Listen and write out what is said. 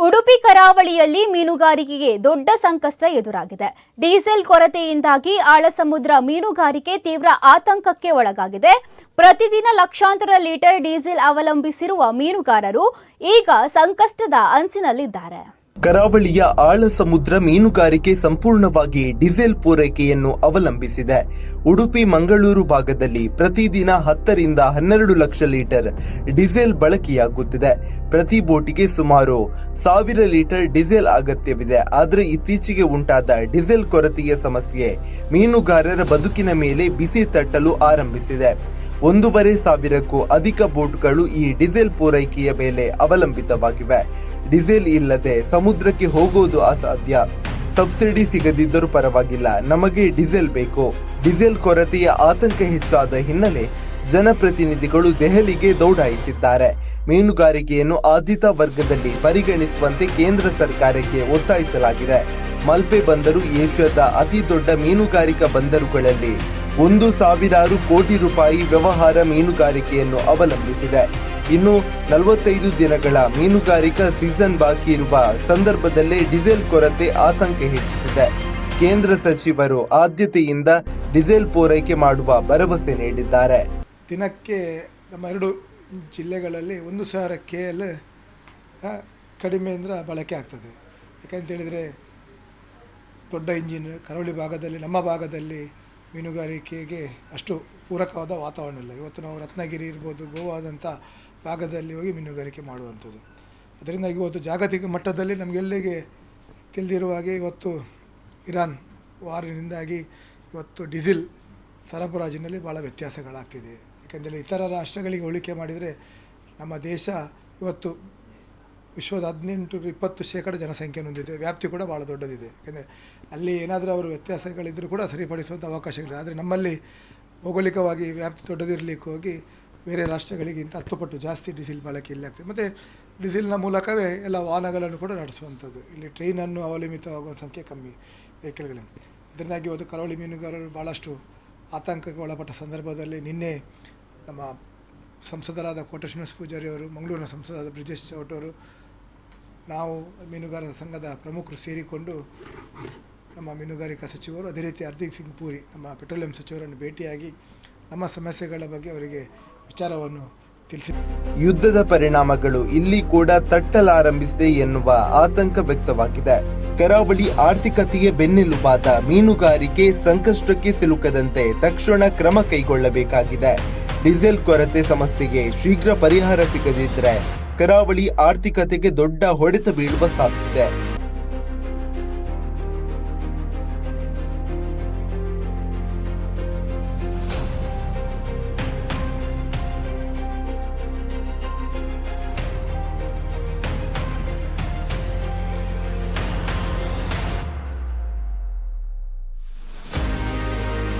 ಉಡುಪಿ ಕರಾವಳಿಯಲ್ಲಿ ಮೀನುಗಾರಿಕೆಗೆ ದೊಡ್ಡ ಸಂಕಷ್ಟ ಎದುರಾಗಿದೆ. ಡೀಸೆಲ್ ಕೊರತೆಯಿಂದಾಗಿ ಆಳಸಮುದ್ರ ಮೀನುಗಾರಿಕೆ ತೀವ್ರ ಆತಂಕಕ್ಕೆ ಒಳಗಾಗಿದೆ. ಪ್ರತಿದಿನ ಲಕ್ಷಾಂತರ ಲೀಟರ್ ಡೀಸೆಲ್ ಅವಲಂಬಿಸಿರುವ ಮೀನುಗಾರರು ಈಗ ಸಂಕಷ್ಟದ ಅಂಚಿನಲ್ಲಿದ್ದಾರೆ. ಕರಾವಳಿಯ ಆಳ ಸಮುದ್ರ ಮೀನುಗಾರಿಕೆ ಸಂಪೂರ್ಣವಾಗಿ ಡೀಸೆಲ್ ಪೂರೈಕೆಯನ್ನು ಅವಲಂಬಿಸಿದೆ. ಉಡುಪಿ ಮಂಗಳೂರು ಭಾಗದಲ್ಲಿ ಪ್ರತಿದಿನ 10 ರಿಂದ 12 ಲಕ್ಷ ಲೀಟರ್ ಡೀಸೆಲ್ ಬಳಕೆಯಾಗುತ್ತಿದೆ. ಪ್ರತಿ ಬೋಟಿಗೆ ಸುಮಾರು 1000 ಲೀಟರ್ ಡೀಸೆಲ್ ಅಗತ್ಯವಿದೆ. ಆದರೆ ಇತ್ತೀಚೆಗೆ ಉಂಟಾದ ಡೀಸೆಲ್ ಕೊರತೆಯ ಸಮಸ್ಯೆ ಮೀನುಗಾರರ ಬದುಕಿನ ಮೇಲೆ ಬಿಸಿ ತಟ್ಟಲು ಆರಂಭಿಸಿದೆ. 1500ಕ್ಕೂ ಅಧಿಕ ಬೋಟ್ಗಳು ಈ ಡೀಸೆಲ್ ಪೂರೈಕೆಯ ಮೇಲೆ ಅವಲಂಬಿತವಾಗಿವೆ. ಡೀಸೆಲ್ ಇಲ್ಲದೆ ಸಮುದ್ರಕ್ಕೆ ಹೋಗೋದು ಅಸಾಧ್ಯ. ಸಬ್ಸಿಡಿ ಸಿಗದಿದ್ದರೂ ಪರವಾಗಿಲ್ಲ, ನಮಗೆ ಡೀಸೆಲ್ ಬೇಕು. ಡೀಸೆಲ್ ಕೊರತೆಯ ಆತಂಕ ಹೆಚ್ಚಾದ ಹಿನ್ನೆಲೆ ಜನಪ್ರತಿನಿಧಿಗಳು ದೆಹಲಿಗೆ ದೌಡಾಯಿಸಿದ್ದಾರೆ. ಮೀನುಗಾರಿಕೆಯನ್ನು ಆದ್ಯತಾ ವರ್ಗದಲ್ಲಿ ಪರಿಗಣಿಸುವಂತೆ ಕೇಂದ್ರ ಸರ್ಕಾರಕ್ಕೆ ಒತ್ತಾಯಿಸಲಾಗಿದೆ. ಮಲ್ಪೆ ಬಂದರು ಏಷ್ಯಾದ ಅತಿ ದೊಡ್ಡ ಮೀನುಗಾರಿಕಾ ಬಂದರುಗಳಲ್ಲಿ 1,000 ಕೋಟಿ ರೂಪಾಯಿ ವ್ಯವಹಾರ ಮೀನುಗಾರಿಕೆಯನ್ನು ಅವಲಂಬಿಸಿದೆ. ಇನ್ನು 45 ದಿನಗಳ ಮೀನುಗಾರಿಕಾ ಸೀಸನ್ ಬಾಕಿ ಇರುವ ಸಂದರ್ಭದಲ್ಲೇ ಡೀಸೆಲ್ ಕೊರತೆ ಆತಂಕ ಹೆಚ್ಚಿಸಿದೆ. ಕೇಂದ್ರ ಸಚಿವರು ಆದ್ಯತೆಯಿಂದ ಡೀಸೆಲ್ ಪೂರೈಕೆ ಮಾಡುವ ಭರವಸೆ ನೀಡಿದ್ದಾರೆ. ದಿನಕ್ಕೆ ನಮ್ಮ 2 ಜಿಲ್ಲೆಗಳಲ್ಲಿ 1,000 KL ಕಡಿಮೆಯಿಂದ ಬಳಕೆ ಆಗ್ತದೆ. ಯಾಕಂತೇಳಿದರೆ ದೊಡ್ಡ ಇಂಜಿನ್ ಕರಾವಳಿ ಭಾಗದಲ್ಲಿ, ನಮ್ಮ ಭಾಗದಲ್ಲಿ ಮೀನುಗಾರಿಕೆಗೆ ಅಷ್ಟು ಪೂರಕವಾದ ವಾತಾವರಣ ಇಲ್ಲ. ಇವತ್ತು ನಾವು ರತ್ನಗಿರಿ ಇರ್ಬೋದು, ಗೋವಾದಂಥ ಭಾಗದಲ್ಲಿ ಹೋಗಿ ಮೀನುಗಾರಿಕೆ ಮಾಡುವಂಥದ್ದು. ಅದರಿಂದ ಇವತ್ತು ಜಾಗತಿಕ ಮಟ್ಟದಲ್ಲಿ ನಮಗೆಲ್ಲಿಗೆ ತಿಳಿದಿರುವ ಹಾಗೆ ಇವತ್ತು ಇರಾನ್ ವಾರಿನಿಂದಾಗಿ ಇವತ್ತು ಡೀಸೆಲ್ ಸರಬರಾಜಿನಲ್ಲಿ ಭಾಳ ವ್ಯತ್ಯಾಸಗಳಾಗ್ತಿದೆ. ಯಾಕೆಂದರೆ ಇತರ ರಾಷ್ಟ್ರಗಳಿಗೆ ಹೋಲಿಕೆ ಮಾಡಿದರೆ ನಮ್ಮ ದೇಶ ಇವತ್ತು ವಿಶ್ವದ 18-20% ಜನಸಂಖ್ಯೆ ಹೊಂದಿದೆ. ವ್ಯಾಪ್ತಿ ಕೂಡ ಭಾಳ ದೊಡ್ಡದಿದೆ. ಯಾಕೆಂದರೆ ಅಲ್ಲಿ ಏನಾದರೂ ಅವರು ವ್ಯತ್ಯಾಸಗಳಿದ್ದರೂ ಕೂಡ ಸರಿಪಡಿಸುವಂಥ ಅವಕಾಶಗಳಿದೆ. ಆದರೆ ನಮ್ಮಲ್ಲಿ ಭೌಗೋಳಿಕವಾಗಿ ವ್ಯಾಪ್ತಿ ದೊಡ್ಡದಿರಲಿಕ್ಕೆ ಹೋಗಿ ಬೇರೆ ರಾಷ್ಟ್ರಗಳಿಗಿಂತ 10 ಪಟ್ಟು ಜಾಸ್ತಿ ಡೀಸೆಲ್ ಬಳಕೆ ಇಲ್ಲಿ ಆಗ್ತದೆ. ಮತ್ತು ಡೀಸೆಲ್ನ ಮೂಲಕವೇ ಎಲ್ಲ ವಾಹನಗಳನ್ನು ಕೂಡ ನಡೆಸುವಂಥದ್ದು. ಇಲ್ಲಿ ಟ್ರೈನನ್ನು ಅವಲಂಬಿತವಾಗುವ ಸಂಖ್ಯೆ ಕಮ್ಮಿ ವೆಹಿಕಲ್ಗಳು. ಅದರಿಂದಾಗಿ ಇವತ್ತು ಕರಾವಳಿ ಮೀನುಗಾರರು ಭಾಳಷ್ಟು ಆತಂಕಕ್ಕೆ ಒಳಪಟ್ಟ ಸಂದರ್ಭದಲ್ಲಿ ನಿನ್ನೆ ನಮ್ಮ ಸಂಸದರಾದ ಕೋಟ ಶ್ರೀನಿವಾಸ ಪೂಜಾರಿ ಅವರು, ಮಂಗಳೂರಿನ ಸಂಸದರಾದ ಬ್ರಿಜೇಶ್ ಚೌಟ್ ಅವರು, ನಾವು ಮೀನುಗಾರರ ಸಂಘದ ಪ್ರಮುಖರು ಸೇರಿಕೊಂಡು ನಮ್ಮ ಮೀನುಗಾರಿಕಾ ಸಚಿವರು, ಅದೇ ರೀತಿ ಹರ್ದೀಪ್ ಸಿಂಗ್ ಪೂರಿ ನಮ್ಮ ಪೆಟ್ರೋಲಿಯಂ ಸಚಿವರನ್ನು ಭೇಟಿಯಾಗಿ ನಮ್ಮ ಸಮಸ್ಯೆಗಳ ಬಗ್ಗೆ ಅವರಿಗೆ ವಿಚಾರವನ್ನು ತಿಳಿಸಿ. ಯುದ್ಧದ ಪರಿಣಾಮಗಳು ಇಲ್ಲಿ ಕೂಡ ತಟ್ಟಲಾರಂಭಿಸಿದೆ ಎನ್ನುವ ಆತಂಕ ವ್ಯಕ್ತವಾಗಿದೆ. ಕರಾವಳಿ ಆರ್ಥಿಕತೆಗೆ ಬೆನ್ನೆಲುಬಾದ ಮೀನುಗಾರಿಕೆ ಸಂಕಷ್ಟಕ್ಕೆ ಸಿಲುಕದಂತೆ ತಕ್ಷಣ ಕ್ರಮ ಕೈಗೊಳ್ಳಬೇಕಾಗಿದೆ. ಡೀಸೆಲ್ ಕೊರತೆ ಸಮಸ್ಯೆಗೆ ಶೀಘ್ರ ಪರಿಹಾರ ಸಿಗದಿದ್ದರೆ ಕರಾವಳಿ ಆರ್ಥಿಕತೆಗೆ ದೊಡ್ಡ ಹೊಡೆತ ಬೀಳುವ ಸಾಧ್ಯತೆ.